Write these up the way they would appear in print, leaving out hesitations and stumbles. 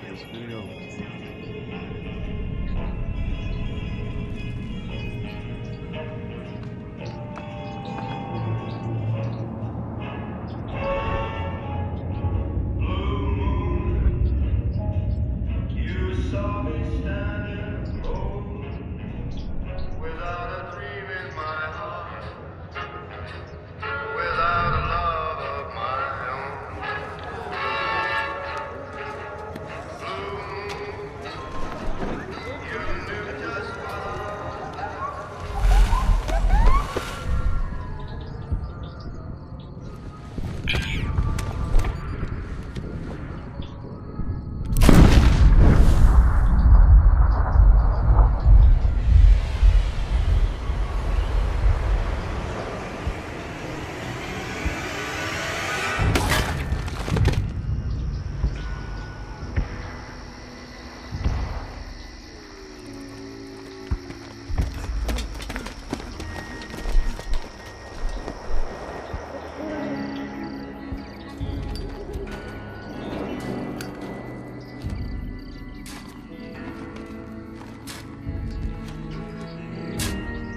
to this video.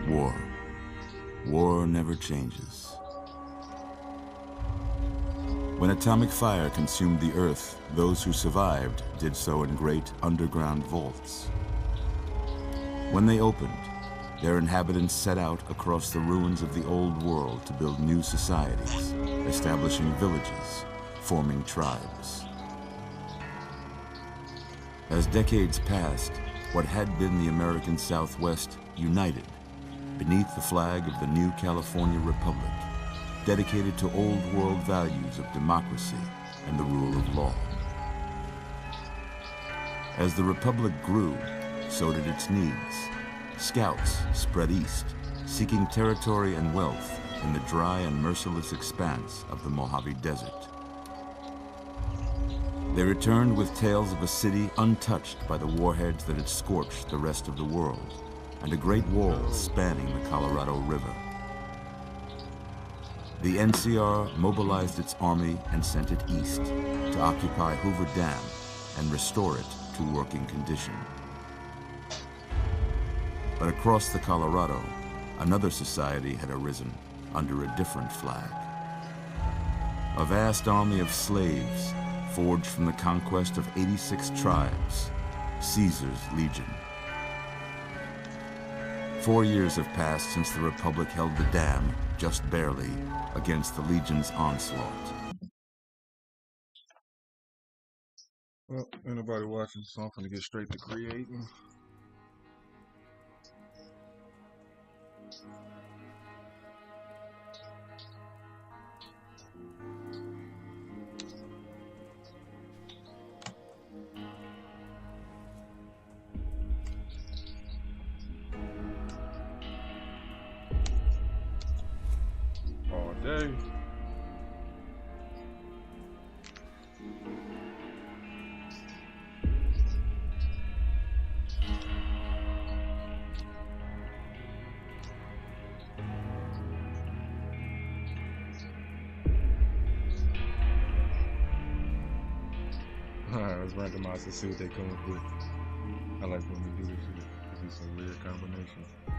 War. War never changes. When atomic fire consumed the Earth, those who survived did so in great underground vaults. When they opened, their inhabitants set out across the ruins of the old world to build new societies, establishing villages, forming tribes. As decades passed, what had been the American Southwest united beneath the flag of the new California Republic, dedicated to old world values of democracy and the rule of law. As the Republic grew, so did its needs. Scouts spread east, seeking territory and wealth in the dry and merciless expanse of the Mojave Desert. They returned with tales of a city untouched by the warheads that had scorched the rest of the world, and a great wall spanning the Colorado River. The NCR mobilized its army and sent it east to occupy Hoover Dam and restore it to working condition. But across the Colorado, another society had arisen under a different flag. A vast army of slaves forged from the conquest of 86 tribes, Caesar's Legion. 4 years have passed since the Republic held the dam, just barely, against the Legion's onslaught. Well, anybody watching, so I'm gonna get straight to creating. All day. Let's randomize to see what they come up with. I like when we do this shit. This is some weird combination. Oh,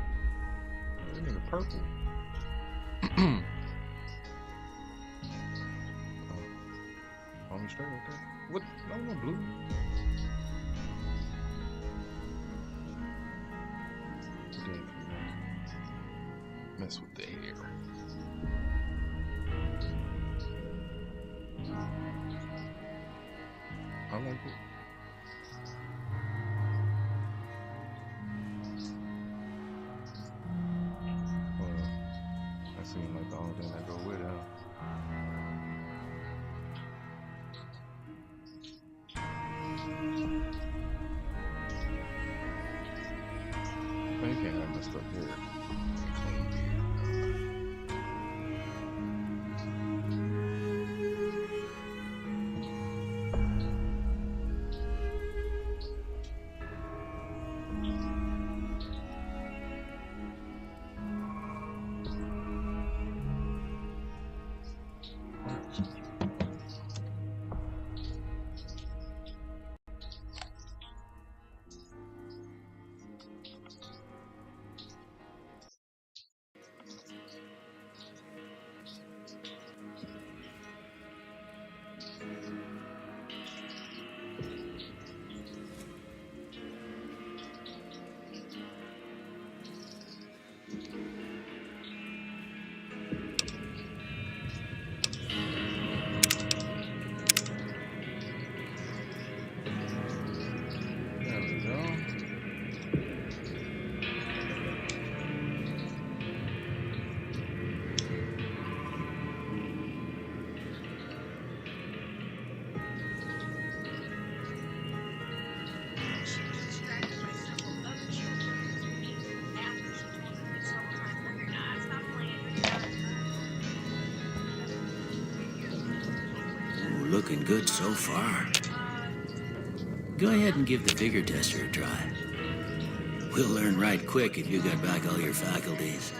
that nigga purple. On the straight right there. What? No, blue. Mess with the hair. I like it. That seems like the only thing that go with it, huh? Man, you can't have messed up hair. looking good so far. Go ahead and give the figure tester a try. We'll learn right quick if you got back all your faculties.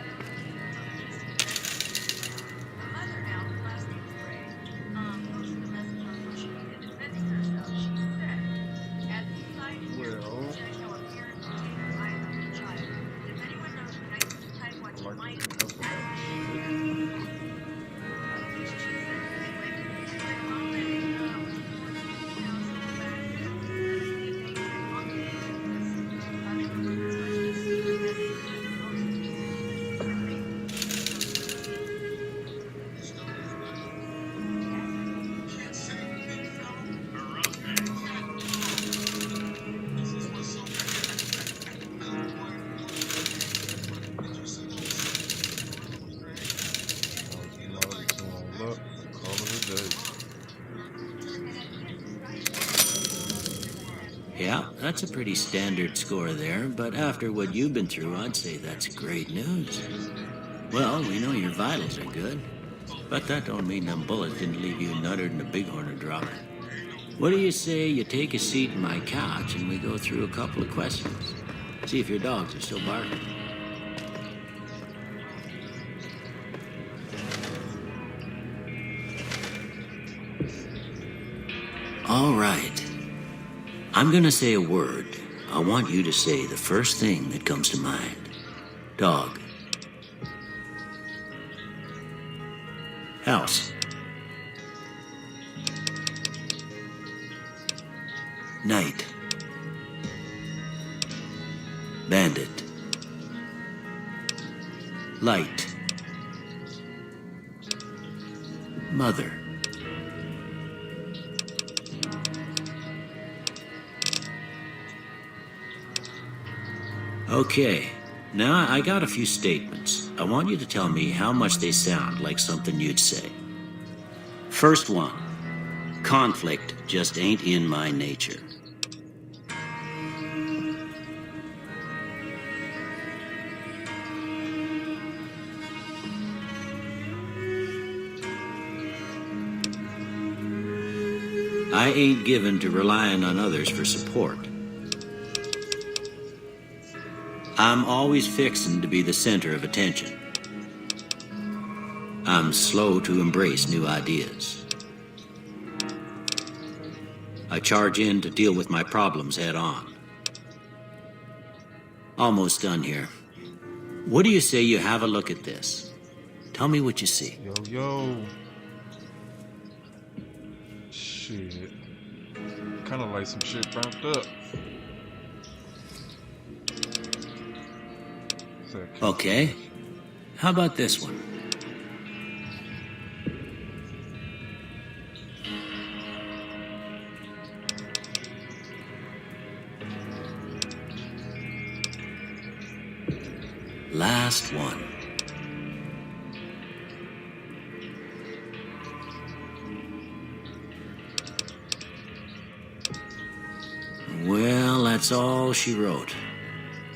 Yeah, that's a pretty standard score there, but after what you've been through, I'd say that's great news. Well, we know your vitals are good, but that don't mean them bullets didn't leave you nuttered and a bighorn a drop. What do you say you take a seat in my couch and we go through a couple of questions? See if your dogs are still barking. All right. I'm gonna say a word. I want you to say the first thing that comes to mind. Dog. House. Night. Bandit. Light. Mother. Okay, now I got a few statements. I want you to tell me how much they sound like something you'd say. First one, conflict just ain't in my nature. I ain't given to relying on others for support. I'm always fixin' to be the center of attention. I'm slow to embrace new ideas. I charge in to deal with my problems head on. Almost done here. What do you say you have a look at this? Tell me what you see. Yo. Shit. Kind of like some shit burnt up. Okay. How about this one? Last one. Well, that's all she wrote.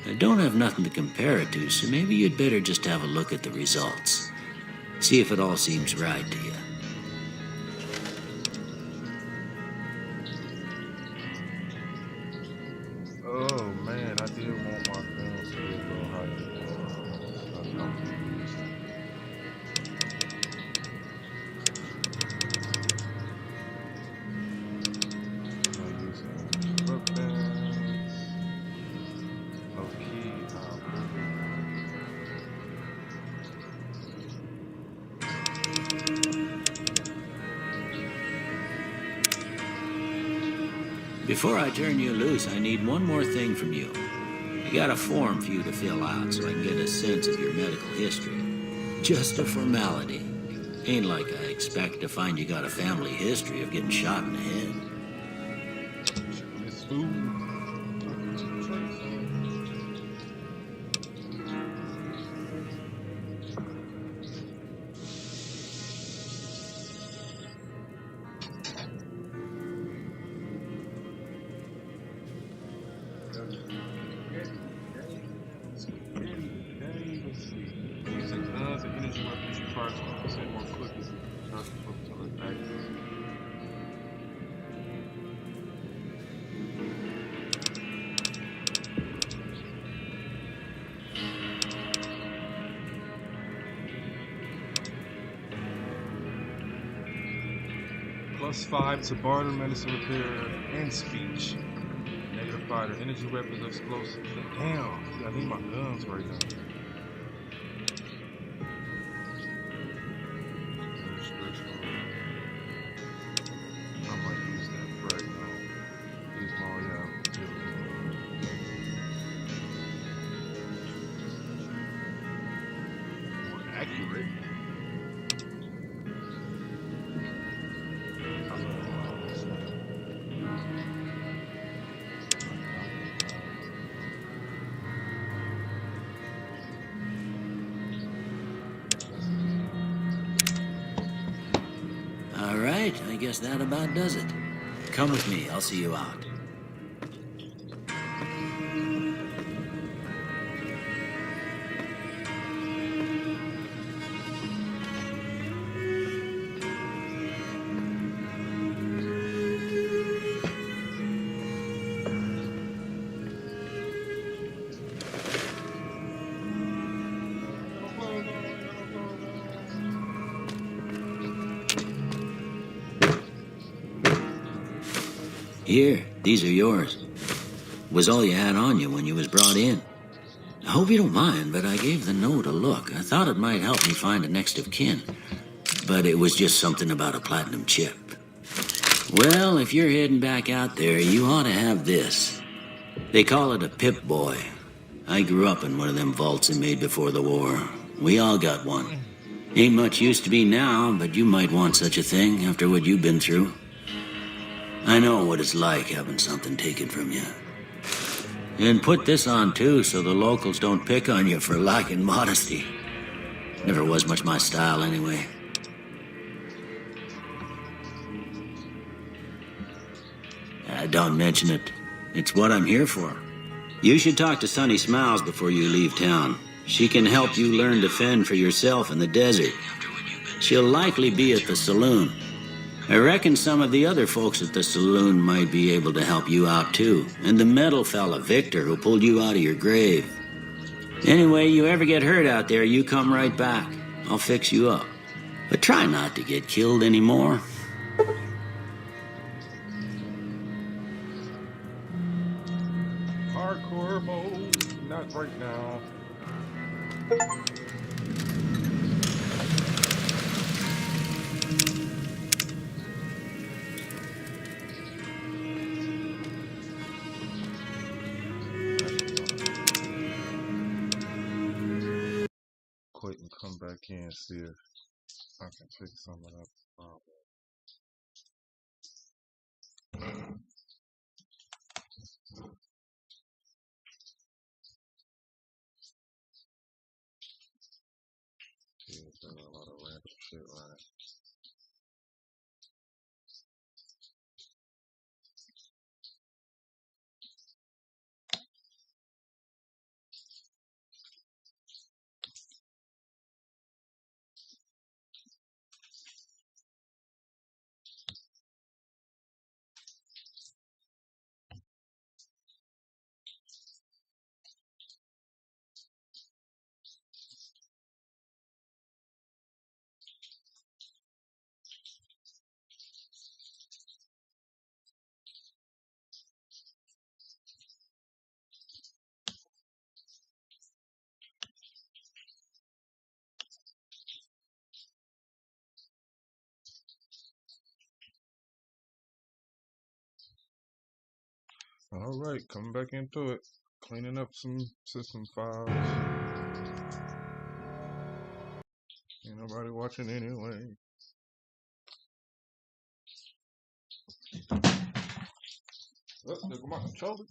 I don't have nothing to compare it to, so maybe you'd better just have a look at the results. See if it all seems right to you. Oh man, I did want my films to be a little higher. Before I turn you loose, I need one more thing from you. I got a form for you to fill out so I can get a sense of your medical history. Just a formality. Ain't like I expect to find you got a family history of getting shot in the head. Miss Food. +5 to barter, medicine repair, and speech. -5 to energy weapons, explosives. Damn, see, I need my guns right now. I might use that frag now. Use my more accurate. All right, I guess that about does it. Come with me, I'll see you out. Here, these are yours. Was all you had on you when you was brought in. I hope you don't mind, but I gave the note a look. I thought it might help me find a next of kin. But it was just something about a platinum chip. Well, if you're heading back out there, you ought to have this. They call it a Pip-Boy. I grew up in one of them vaults they made before the war. We all got one. Ain't much use to be now, but you might want such a thing after what you've been through. I know what it's like having something taken from you. And put this on too, so the locals don't pick on you for lacking modesty. Never was much my style anyway. Don't mention it. It's what I'm here for. You should talk to Sunny Smiles before you leave town. She can help you learn to fend for yourself in the desert. She'll likely be at the saloon. I reckon some of the other folks at the saloon might be able to help you out too. And the metal fella, Victor, who pulled you out of your grave. Anyway, you ever get hurt out there, you come right back. I'll fix you up. But try not to get killed anymore. Hardcore mode, not right now. Quit and come back in and see if I can fix some of that problem. Yeah, there's a lot of random shit running. All right, coming back into it, cleaning up some system files. Ain't nobody watching anyway. Oh, there go my controller.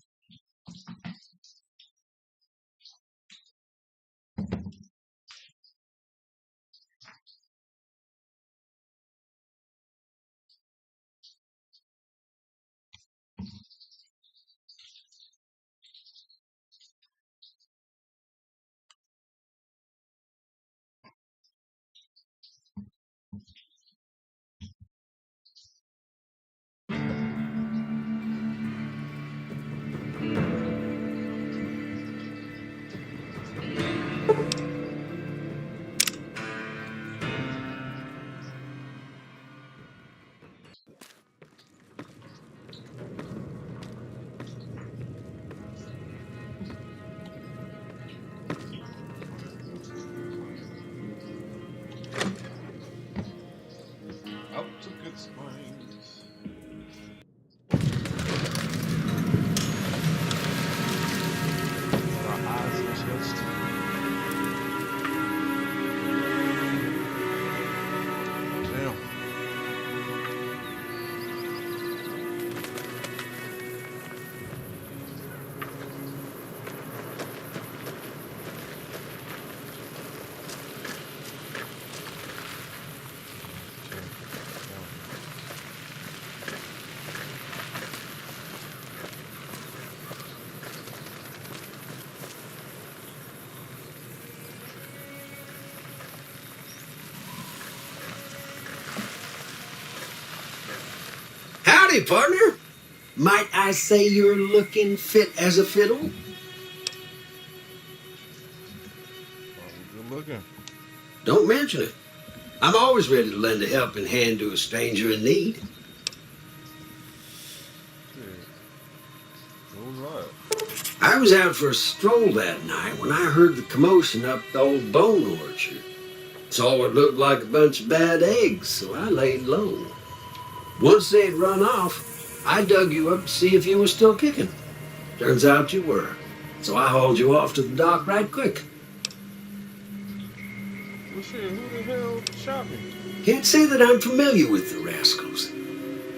Howdy, partner. Might I say you're looking fit as a fiddle? Good looking. Don't mention it. I'm always ready to lend a helping hand to a stranger in need. What was that? I was out for a stroll that night when I heard the commotion up the old bone orchard. Saw what looked like a bunch of bad eggs, so I laid low. Once they'd run off, I dug you up to see if you were still kicking. Turns out you were, so I hauled you off to the dock right quick. Well, shit, who the hell shot me? Can't say that I'm familiar with the rascals.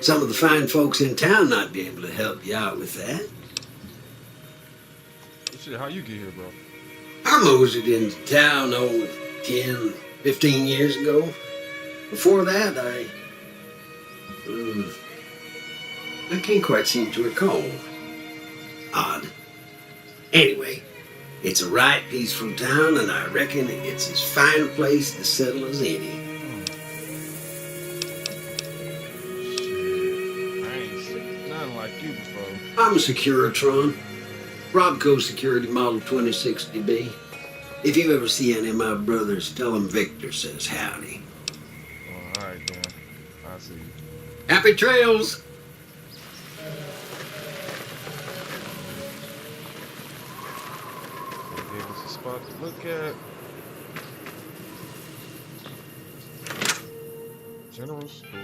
Some of the fine folks in town might be able to help you out with that. Well, shit, how you get here, bro? I moseyed into town, 10, 15 years ago. Before that, I can't quite seem to recall. Odd. Anyway, it's a right peaceful town, and I reckon it's as fine a place to settle as any. Shit, I ain't seen nothing like you before. I'm a Securitron. Robco Security Model 2060B. If you ever see any of my brothers, tell them Victor says howdy. Oh, all right, then. I see you. Happy trails! They gave us a spot to look at. General store.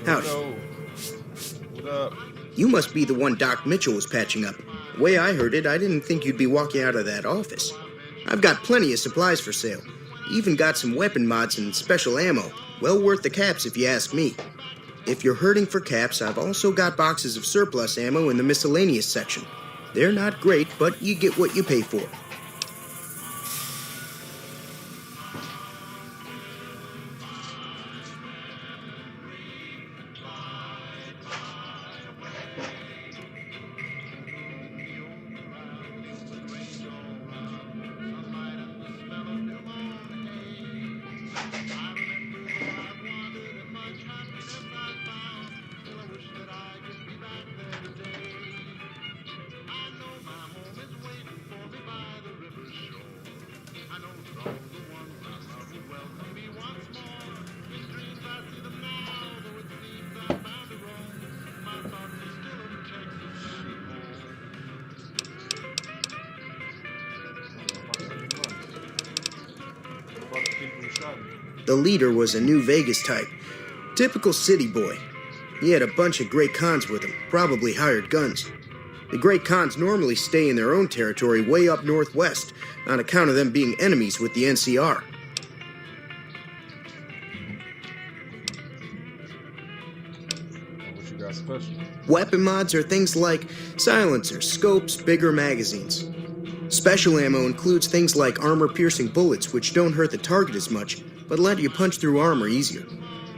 Howdy. Yo, what up? You must be the one Doc Mitchell was patching up. The way I heard it, I didn't think you'd be walking out of that office. I've got plenty of supplies for sale. Even got some weapon mods and special ammo. Well worth the caps if you ask me. If you're hurting for caps, I've also got boxes of surplus ammo in the miscellaneous section. They're not great, but you get what you pay for. The leader was a New Vegas type. Typical city boy. He had a bunch of Great Khans with him, probably hired guns. The Great Khans normally stay in their own territory way up northwest, on account of them being enemies with the NCR. What you got special? Weapon mods are things like silencers, scopes, bigger magazines. Special ammo includes things like armor-piercing bullets, which don't hurt the target as much, but let you punch through armor easier.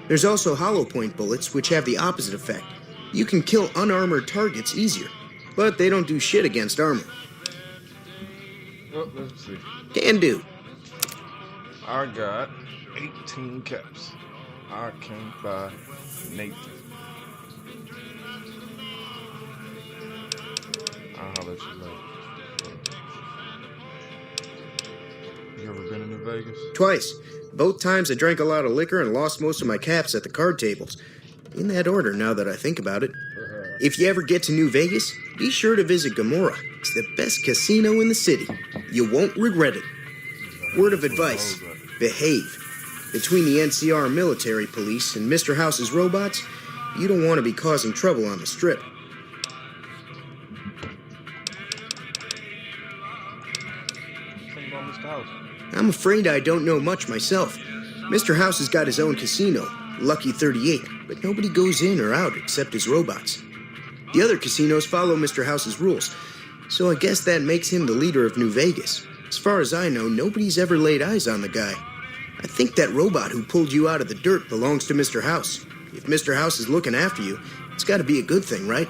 There's also hollow point bullets, which have the opposite effect. You can kill unarmored targets easier, but they don't do shit against armor. Well, let's see. Can do. I got 18 caps. I can't buy Nathan. I'll holler at you later. You ever been in Vegas? Twice. Both times I drank a lot of liquor and lost most of my caps at the card tables. In that order, now that I think about it. If you ever get to New Vegas, be sure to visit Gomorrah. It's the best casino in the city. You won't regret it. Word of advice, behave. Between the NCR military police and Mr. House's robots, you don't want to be causing trouble on the strip. Think about Mr. House. I'm afraid I don't know much myself. Mr. House has got his own casino, Lucky 38, but nobody goes in or out except his robots. The other casinos follow Mr. House's rules, so I guess that makes him the leader of New Vegas. As far as I know, nobody's ever laid eyes on the guy. I think that robot who pulled you out of the dirt belongs to Mr. House. If Mr. House is looking after you, it's got to be a good thing, right?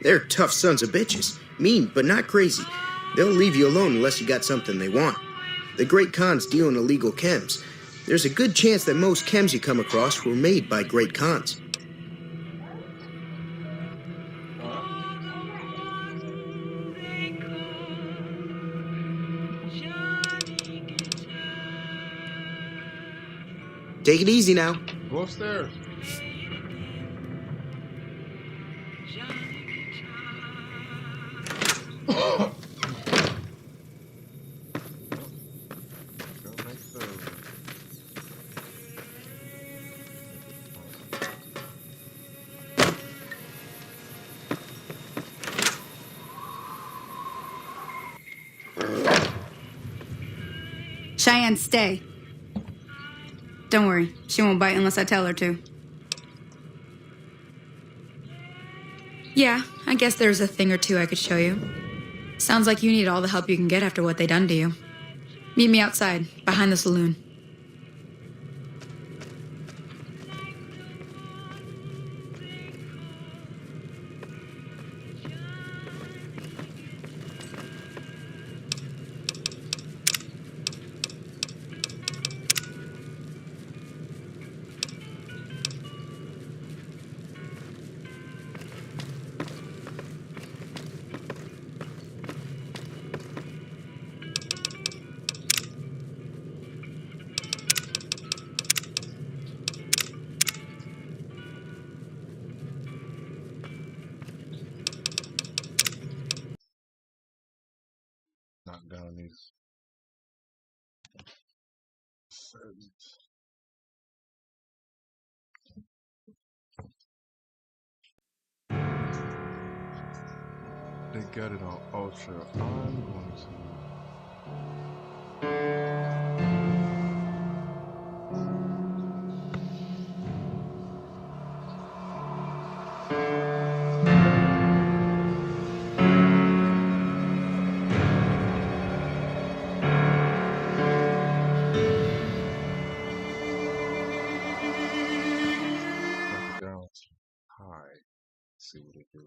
They're tough sons of bitches. Mean, but not crazy. They'll leave you alone unless you got something they want. The Great Khans deal in illegal chems. There's a good chance that most chems you come across were made by Great Khans. Take it easy now. Go upstairs. Go make those. Cheyenne, stay. Don't worry, she won't bite unless I tell her to. Yeah, I guess there's a thing or two I could show you. Sounds like you need all the help you can get after what they done to you. Meet me outside, behind the saloon. Knock down these servants. They got it on Ultra. I'm going to. Knock it down to high. See what they do.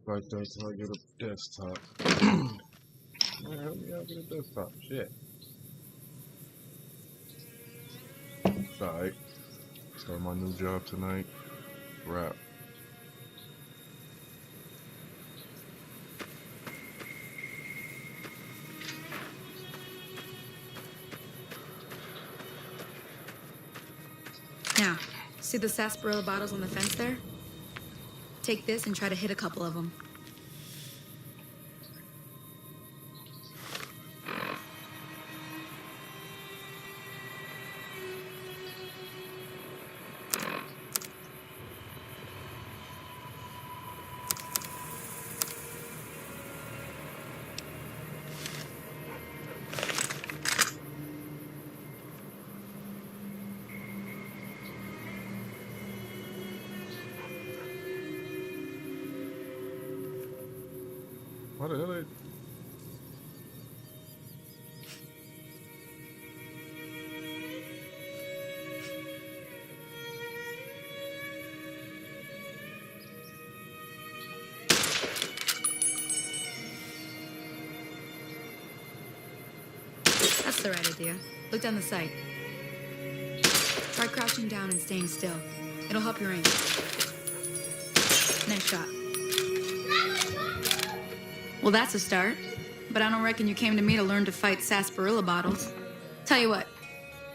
Like that till I get a desktop. Man, help me out get a desktop. Shit. It's alright. Start my new job tonight. Wrap. Now, see the sarsaparilla bottles on the fence there? Take this and try to hit a couple of them. What the hell is... That's the right idea. Look down the sight. Try crouching down and staying still. It'll help your aim. Nice shot. Well, that's a start. But I don't reckon you came to me to learn to fight sarsaparilla bottles. Tell you what,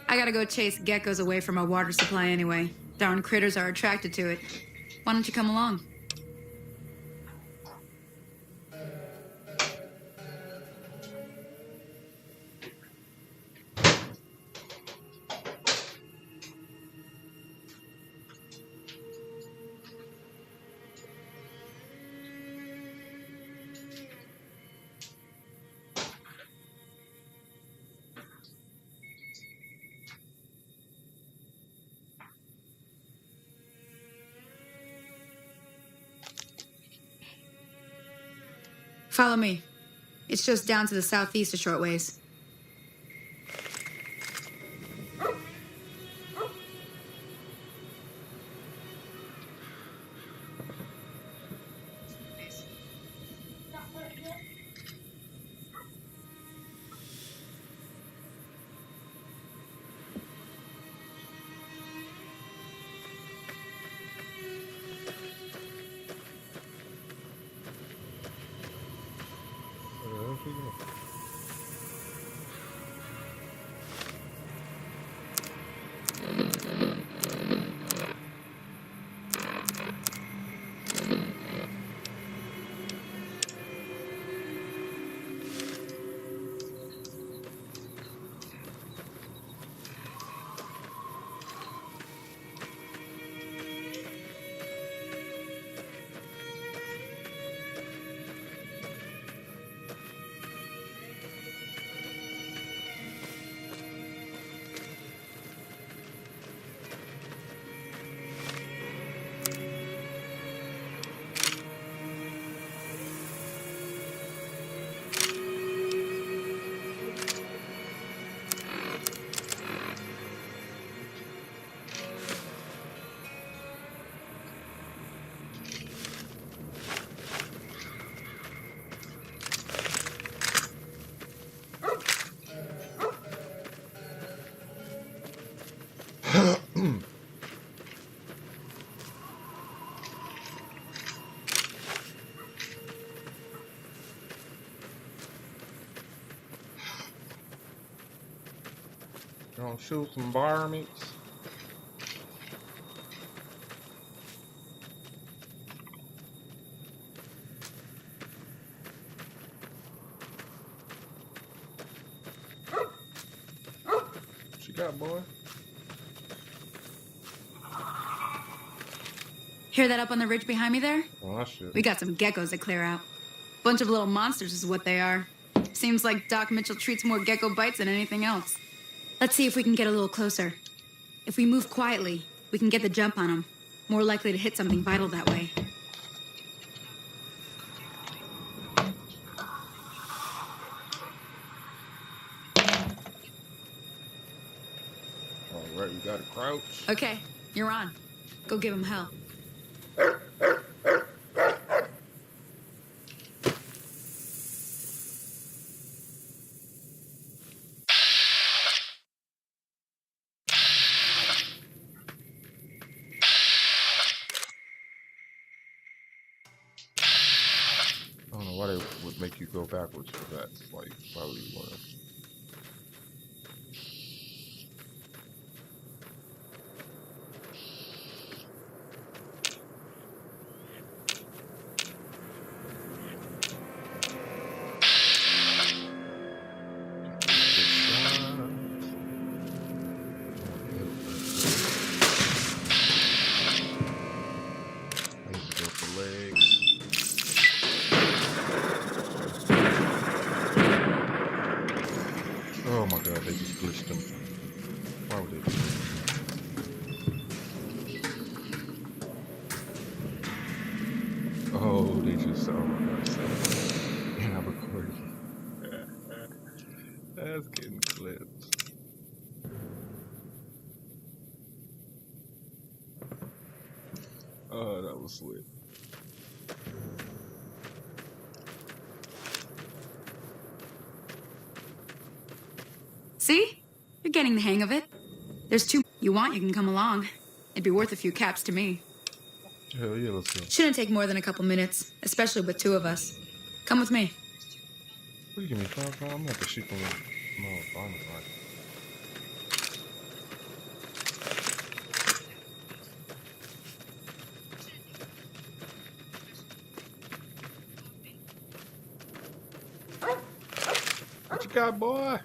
I gotta go chase geckos away from our water supply anyway. Darn critters are attracted to it. Why don't you come along? Follow me. It's just down to the southeast a short ways. Gonna shoot some varmints. What you got, boy? Hear that up on the ridge behind me there? Oh, I should. We got some geckos to clear out. Bunch of little monsters is what they are. Seems like Doc Mitchell treats more gecko bites than anything else. Let's see if we can get a little closer. If we move quietly, we can get the jump on them. More likely to hit something vital that way. All right, we got to crouch. Okay, you're on. Go give him hell. I don't know why they would make you go backwards for that. Like, why would you want to? Oh my god, they just glitched him. Why would they do that? Oh, they just, oh my gosh. And I'm recording. That's getting clipped. Oh, that was lit. See? You're getting the hang of it. There's two you want, you can come along. It'd be worth a few caps to me. Hell yeah, let's go. Shouldn't take more than a couple minutes, especially with two of us. Come with me. What, you give me 5 pounds? I'm gonna have to shoot them. No, fine. What you got, boy?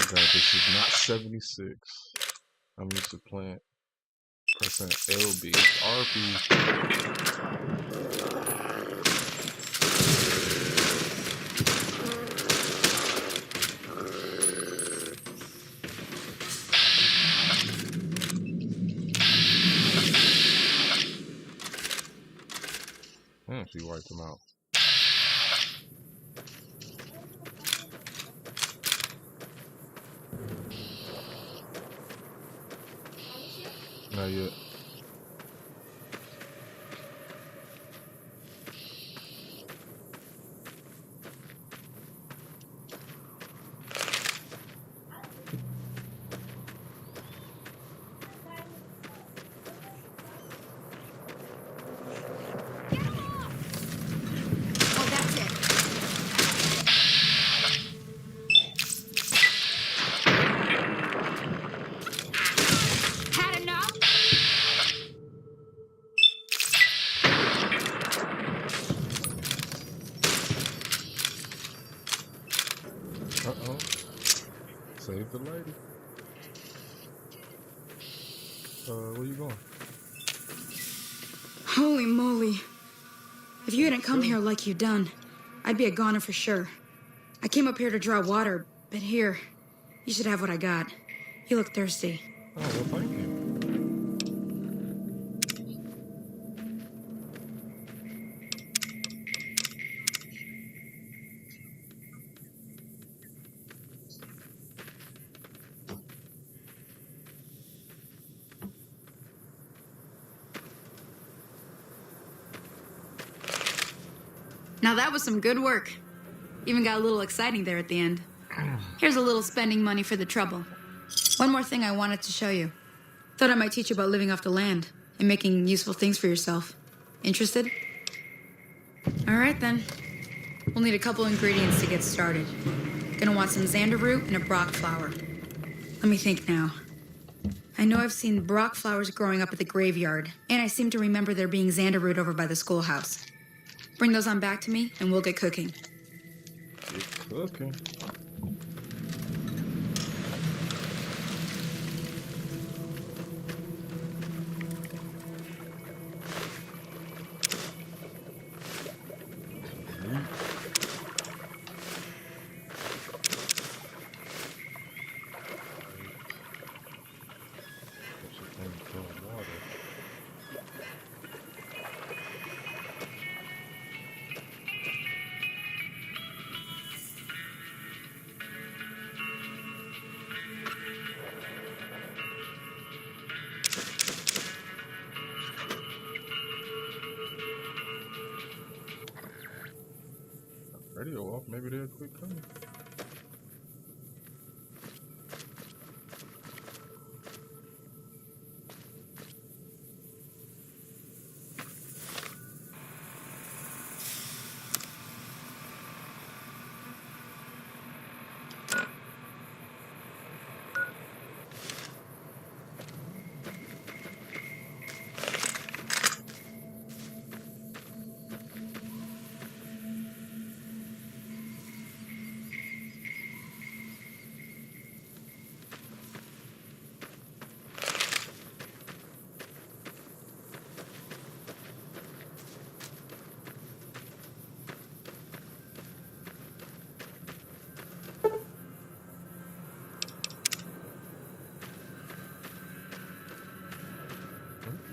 God, this is not 76. I'm used to playing pressing LB, RB. She wiped him out. Not yet. Uh-oh. Save the lady. Where you going? Holy moly. If you hadn't come here like you done, I'd be a goner for sure. I came up here to draw water, but here, you should have what I got. You look thirsty. Oh, well, thank you. Now that was some good work. Even got a little exciting there at the end. Here's a little spending money for the trouble. One more thing I wanted to show you. Thought I might teach you about living off the land and making useful things for yourself. Interested? All right, then. We'll need a couple ingredients to get started. Gonna want some xander root and a brock flower. Let me think now. I know I've seen brock flowers growing up at the graveyard, and I seem to remember there being xander root over by the schoolhouse. Bring those on back to me, and we'll get cooking. Get cooking. radio off. Maybe they'll quit coming.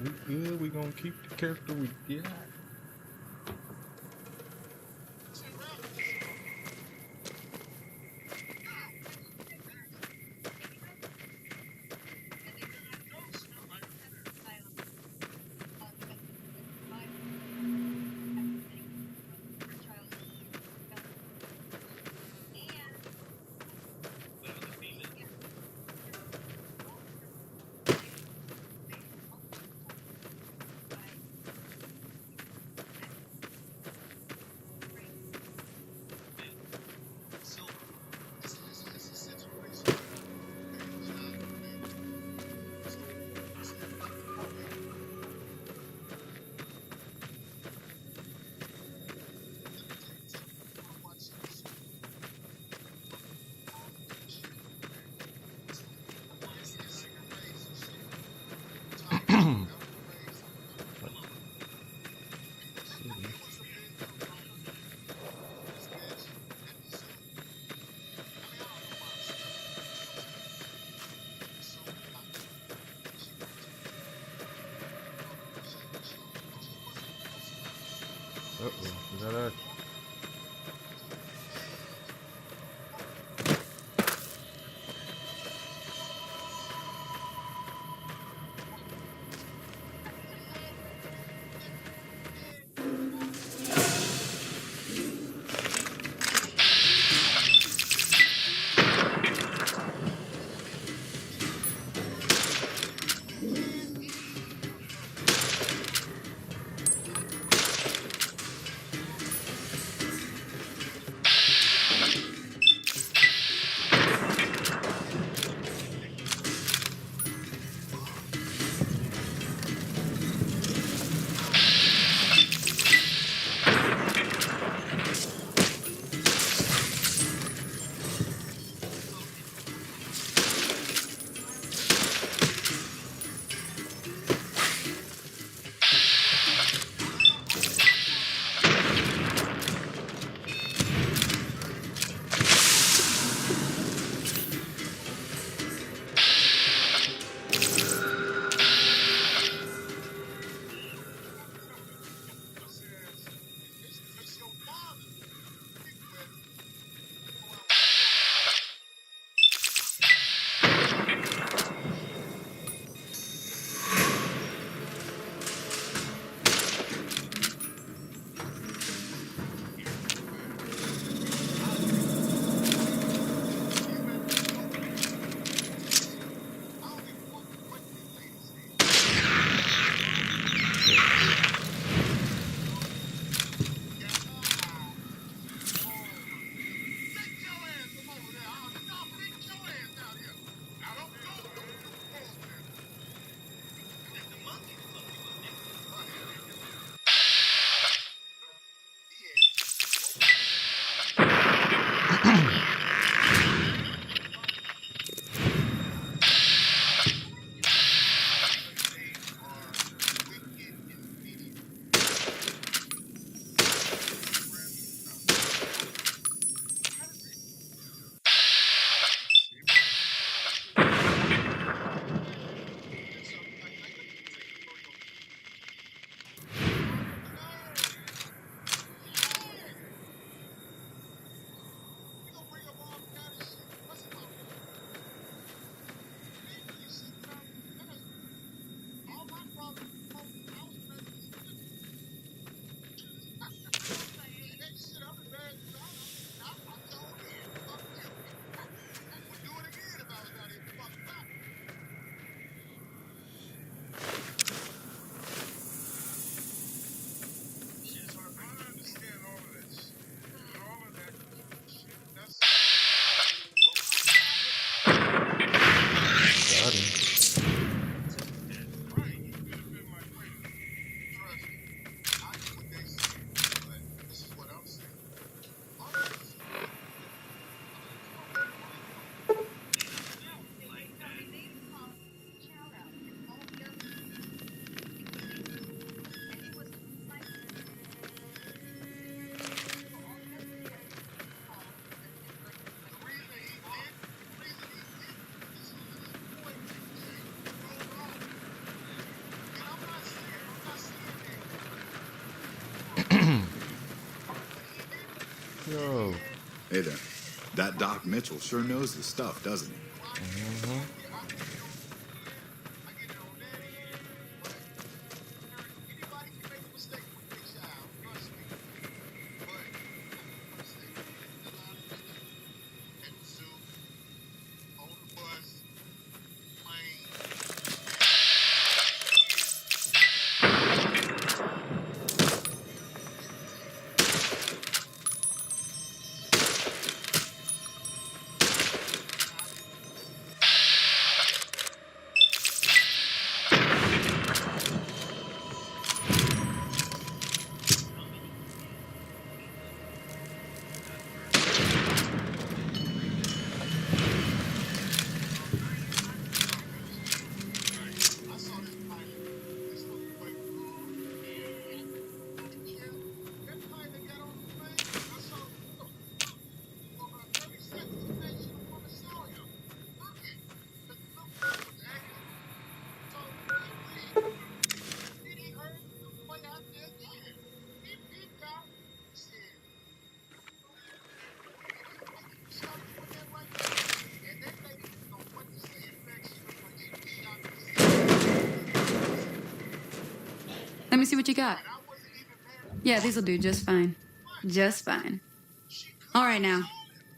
We good. We gonna keep the character we got. Uh-oh, is that us? Hey there. That Doc Mitchell sure knows his stuff, doesn't he? Let me see what you got. Yeah, these'll do just fine. Just fine. All right, now.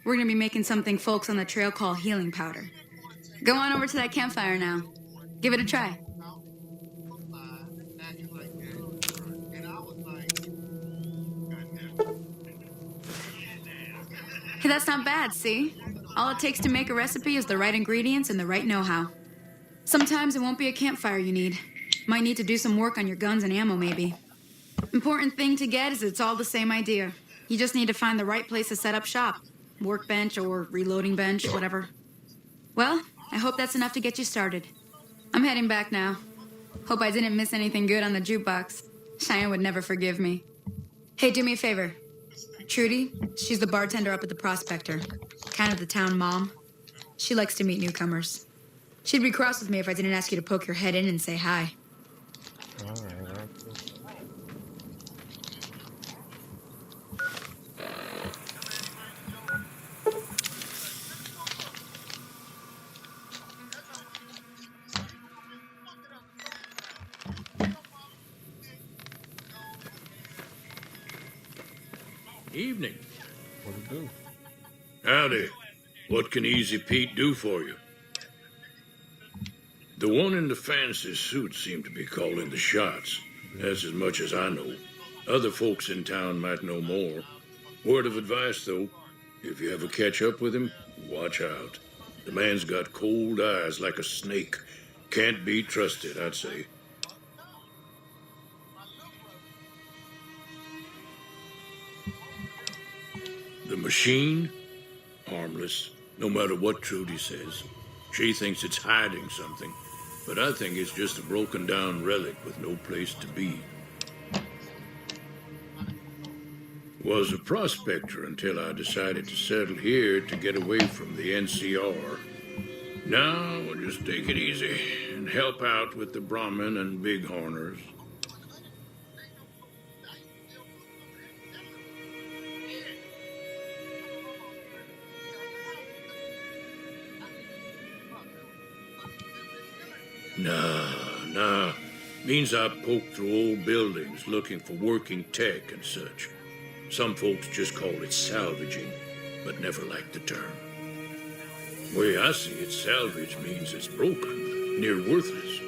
We're gonna be making something folks on the trail call healing powder. Go on over to that campfire now. Give it a try. Hey, that's not bad, see? All it takes to make a recipe is the right ingredients and the right know-how. Sometimes it won't be a campfire you need. Might need to do some work on your guns and ammo, maybe. Important thing to get is it's all the same idea. You just need to find the right place to set up shop. Workbench or reloading bench, whatever. Well, I hope that's enough to get you started. I'm heading back now. Hope I didn't miss anything good on the jukebox. Cheyenne would never forgive me. Hey, do me a favor. Trudy, she's the bartender up at the Prospector. Kind of the town mom. She likes to meet newcomers. She'd be cross with me if I didn't ask you to poke your head in and say hi. All right. Evening. What to do? Howdy. What can Easy Pete do for you? The one in the fancy suit seemed to be calling the shots. That's as much as I know. Other folks in town might know more. Word of advice, though. If you ever catch up with him, watch out. The man's got cold eyes like a snake. Can't be trusted, I'd say. The machine? Harmless, no matter what Trudy says. She thinks it's hiding something, but I think it's just a broken down relic with no place to be. Was a prospector until I decided to settle here to get away from the NCR. Now we'll just take it easy and help out with the Brahmin and Bighorners. Nah. Means I poke through old buildings looking for working tech and such. Some folks just call it salvaging, but never liked the term. Way I see it, salvage means it's broken, near worthless.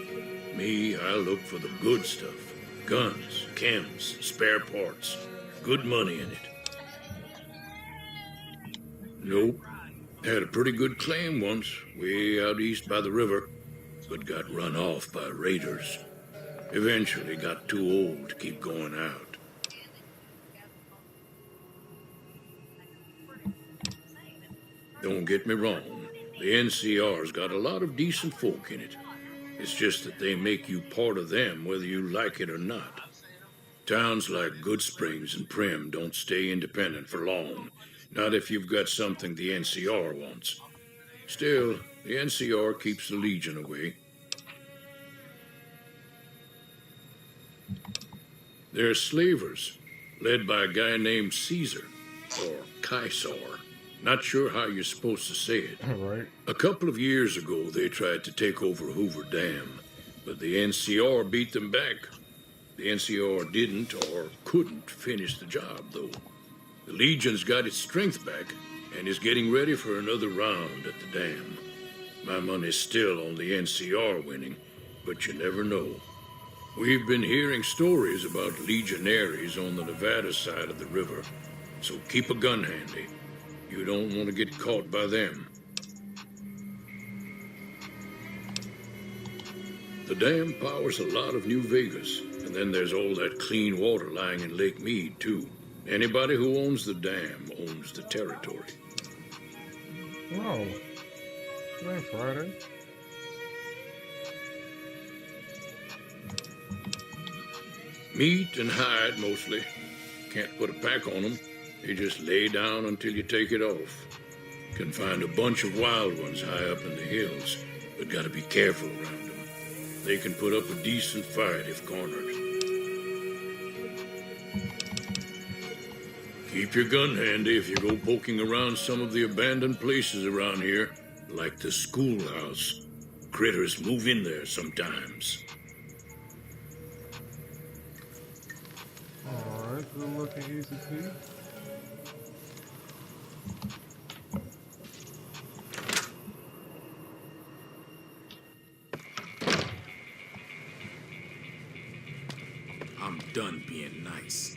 Me, I look for the good stuff. Guns, chems, spare parts. Good money in it. Nope. Had a pretty good claim once, way out east by the river, but got run off by raiders. Eventually got too old to keep going out. Don't get me wrong, the NCR's got a lot of decent folk in it. It's just that they make you part of them whether you like it or not. Towns like Good Springs and Prim don't stay independent for long, not if you've got something the NCR wants. Still, the NCR keeps the Legion away. They're slavers, led by a guy named Caesar, or Caesar. Not sure how you're supposed to say it. Right. A couple of years ago, they tried to take over Hoover Dam, but the NCR beat them back. The NCR didn't or couldn't finish the job, though. The Legion's got its strength back and is getting ready for another round at the dam. My money's still on the NCR winning, but you never know. We've been hearing stories about legionaries on the Nevada side of the river, so keep a gun handy. You don't want to get caught by them. The dam powers a lot of New Vegas, and then there's all that clean water lying in Lake Mead, too. Anybody who owns the dam owns the territory. Oh. It ain't Friday. Meat and hide, mostly. Can't put a pack on them. They just lay down until you take it off. Can find a bunch of wild ones high up in the hills, but gotta be careful around them. They can put up a decent fight if cornered. Keep your gun handy if you go poking around some of the abandoned places around here, like the schoolhouse. Critters move in there sometimes. Alright, good looking ECP. I'm done being nice.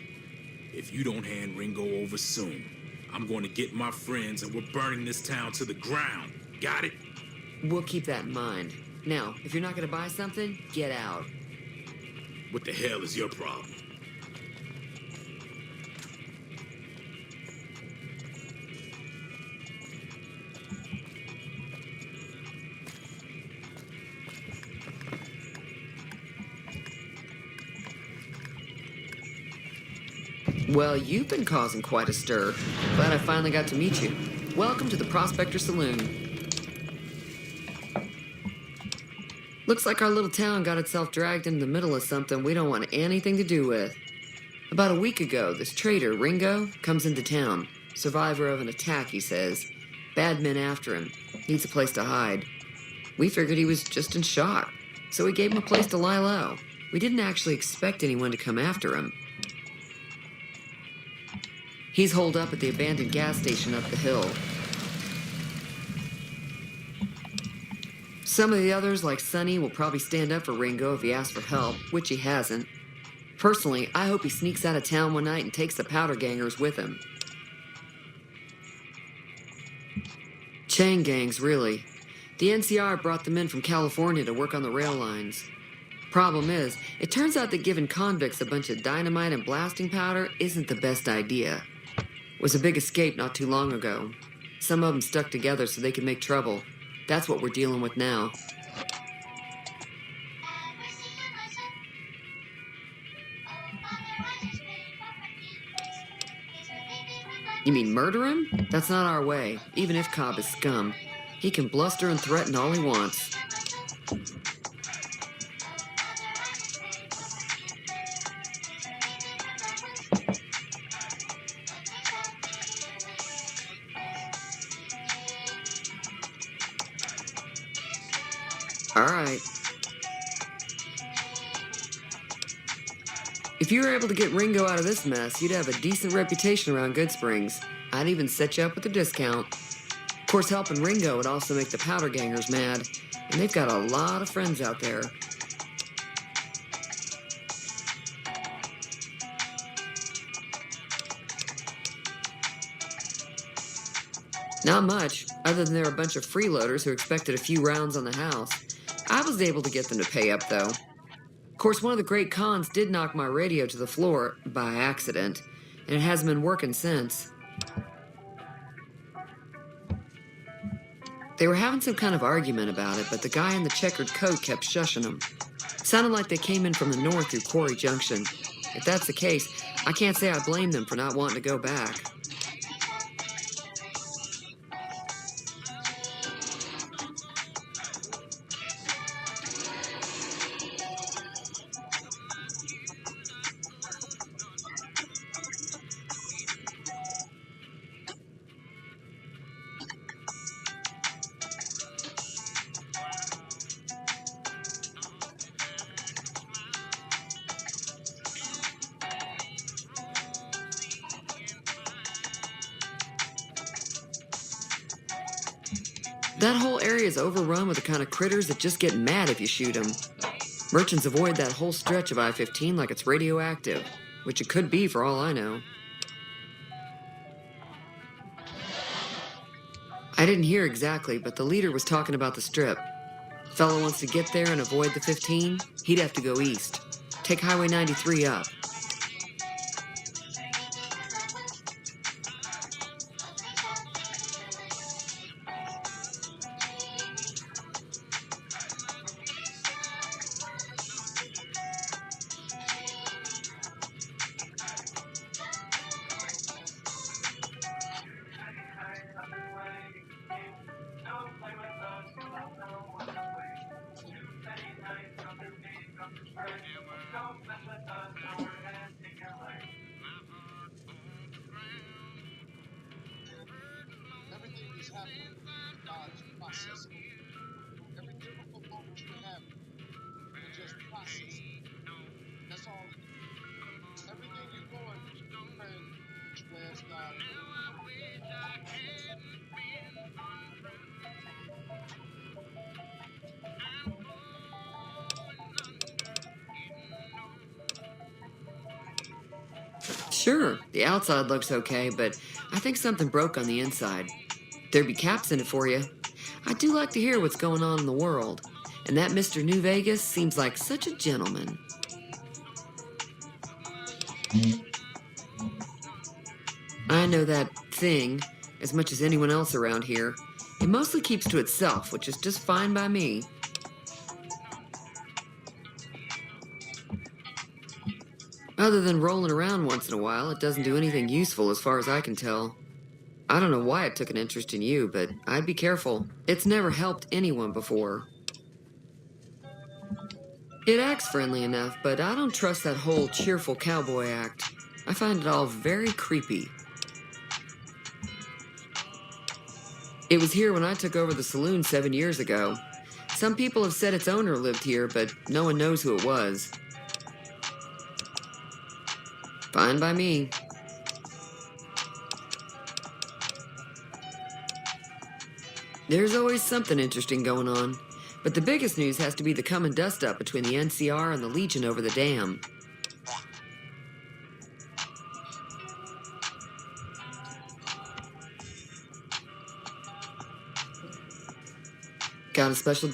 If you don't hand Ringo over soon, I'm going to get my friends and we're burning this town to the ground. Got it? We'll keep that in mind. Now, if you're not going to buy something, get out. What the hell is your problem? Well, you've been causing quite a stir. Glad I finally got to meet you. Welcome to the Prospector Saloon. Looks like our little town got itself dragged into the middle of something we don't want anything to do with. About a week ago, this traitor, Ringo, comes into town. Survivor of an attack, he says. Bad men after him. Needs a place to hide. We figured he was just in shock, so we gave him a place to lie low. We didn't actually expect anyone to come after him. He's holed up at the abandoned gas station up the hill. Some of the others, like Sonny, will probably stand up for Ringo if he asks for help, which he hasn't. Personally, I hope he sneaks out of town one night and takes the powder gangers with him. Chain gangs, really. The NCR brought them in from California to work on the rail lines. Problem is, it turns out that giving convicts a bunch of dynamite and blasting powder isn't the best idea. It was a big escape not too long ago. Some of them stuck together so they could make trouble. That's what we're dealing with now. You mean murder him? That's not our way, even if Cobb is scum. He can bluster and threaten all he wants. All right. If you were able to get Ringo out of this mess, you'd have a decent reputation around Good Springs. I'd even set you up with a discount. Of course, helping Ringo would also make the powder gangers mad, and they've got a lot of friends out there. Not much, other than there were a bunch of freeloaders who expected a few rounds on the house. I was able to get them to pay up, though. Of course, one of the great cons did knock my radio to the floor by accident, and it hasn't been working since. They were having some kind of argument about it, but the guy in the checkered coat kept shushing them. Sounded like they came in from the north through Quarry Junction. If that's the case, I can't say I blame them for not wanting to go back. That whole area is overrun with the kind of critters that just get mad if you shoot them. Merchants avoid that whole stretch of I-15 like it's radioactive, which it could be for all I know. I didn't hear exactly, but the leader was talking about the strip. Fellow wants to get there and avoid the 15, he'd have to go east. Take Highway 93 up. Sure, the outside looks okay, but I think something broke on the inside. There'd be caps in it for you. I do like to hear what's going on in the world, and that Mr. New Vegas seems like such a gentleman. I know that thing as much as anyone else around here. It mostly keeps to itself, which is just fine by me. Other than rolling around once in a while, it doesn't do anything useful as far as I can tell. I don't know why it took an interest in you, but I'd be careful. It's never helped anyone before. It acts friendly enough, but I don't trust that whole cheerful cowboy act. I find it all very creepy. It was here when I took over the saloon 7 years ago. Some people have said its owner lived here, but no one knows who it was. Fine by me. There's always something interesting going on, but the biggest news has to be the coming dust-up between the NCR and the Legion over the dam. Got a special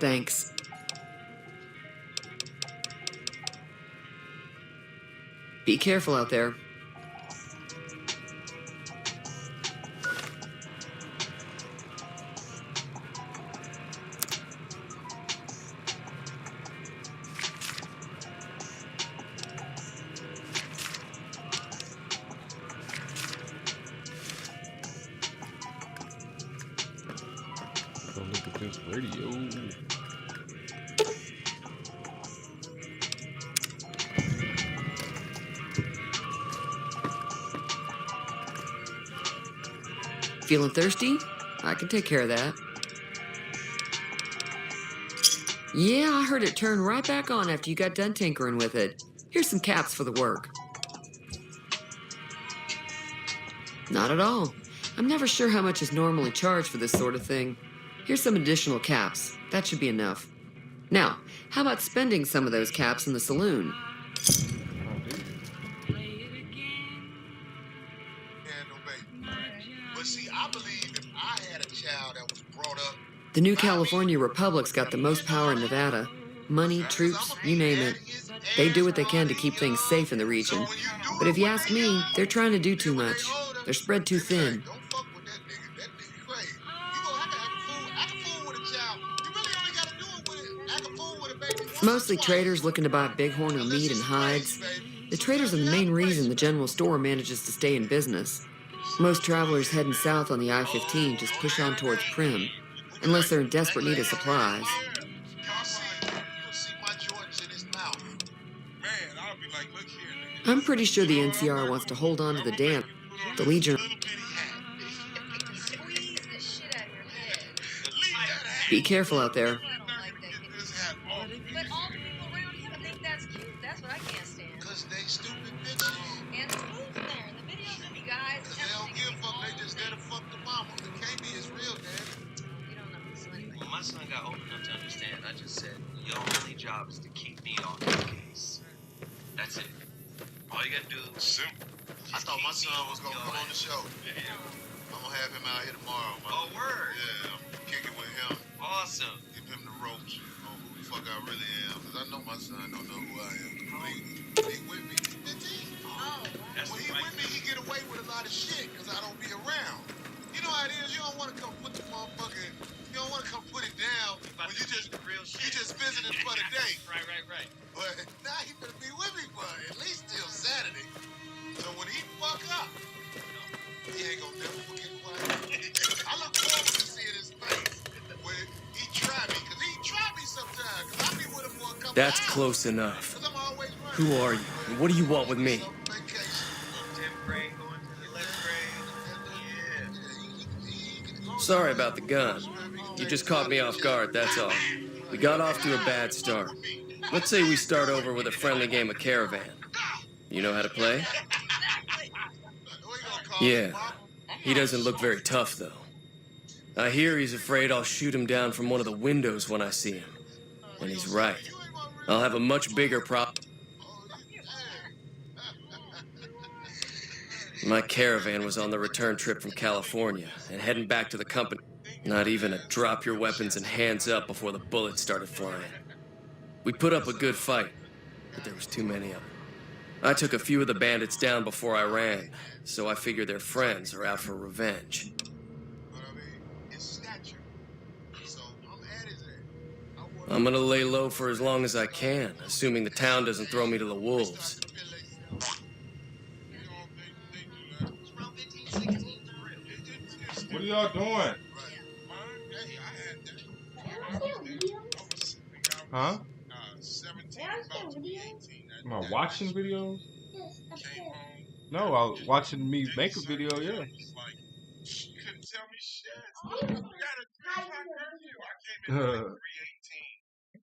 Thanks. Be careful out there. Go look at this radio. Feeling thirsty? I can take care of that. Yeah, I heard it turn right back on after you got done tinkering with it. Here's some caps for the work. Not at all. I'm never sure how much is normally charged for this sort of thing. Here's some additional caps. That should be enough. Now, how about spending some of those caps in the saloon? But see, I believe if I had a child that was brought up. The new California Republic's got the most power in Nevada. Money, troops, you name it. They do what they can to keep things safe in the region. But if you ask me, they're trying to do too much. They're spread too thin. Don't fuck with that nigga. That nigga crazy. You gonna have to act a fool with a child. You really only gotta do it with it. Act a fool with a baby. Mostly traders looking to buy bighorn of meat and hides. The traders are the main reason the general store manages to stay in business. Most travelers heading south on the I-15 just push on towards Prim, unless they're in desperate need of supplies. I'm pretty sure the NCR wants to hold on to the dam. The Legion. Be careful out there. But all the people around here think that's cute. That's what I can't stand. Because they stupid bitches. And who's there? The videos of you guys. Because they don't give a fuck. They just there to fuck the mama. The KB is real, Dad. You don't know this anyway. When my son got old enough to understand, I just said, your only job is to keep me on your case. That's it. All you gotta do is simple. I thought my son was going to come on the show. Yeah. I'm going to have him out here tomorrow, man. Oh, word. Yeah, I'm kicking with him. Awesome. Give him the ropes on who the fuck I really am. Because I know my son don't know who I am. He with me. He's 15. Oh. When he with me, he get away with a lot of shit because I don't be around. You know how it is? You don't want to come put the motherfucking... You don't want to come put it down when you just visiting for the day. Right. But now he better be with me for at least till Saturday. So when he fuck up, he ain't gonna never forget who I am. I look forward to seeing his face when he try me, because he try me sometimes, because I be with him for a couple That's hours. close enough. 'Cause I'm always running. Who are you? And what do you want with me? 10th grade going to the 11th grade. Sorry about the gun. You just caught me off guard, that's all. We got off to a bad start. Let's say we start over with a friendly game of Caravan. You know how to play? Yeah. He doesn't look very tough, though. I hear he's afraid I'll shoot him down from one of the windows when I see him. And he's right. I'll have a much bigger problem. My Caravan was on the return trip from California and heading back to the company. Not even a drop your weapons and hands up before the bullets started flying. We put up a good fight, but there was too many of them. I took a few of the bandits down before I ran, so I figure their friends are out for revenge. I'm gonna lay low for as long as I can, assuming the town doesn't throw me to the wolves. What are y'all doing? Huh? Am I watching videos? No, I was watching me make a video, yeah.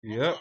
Yep.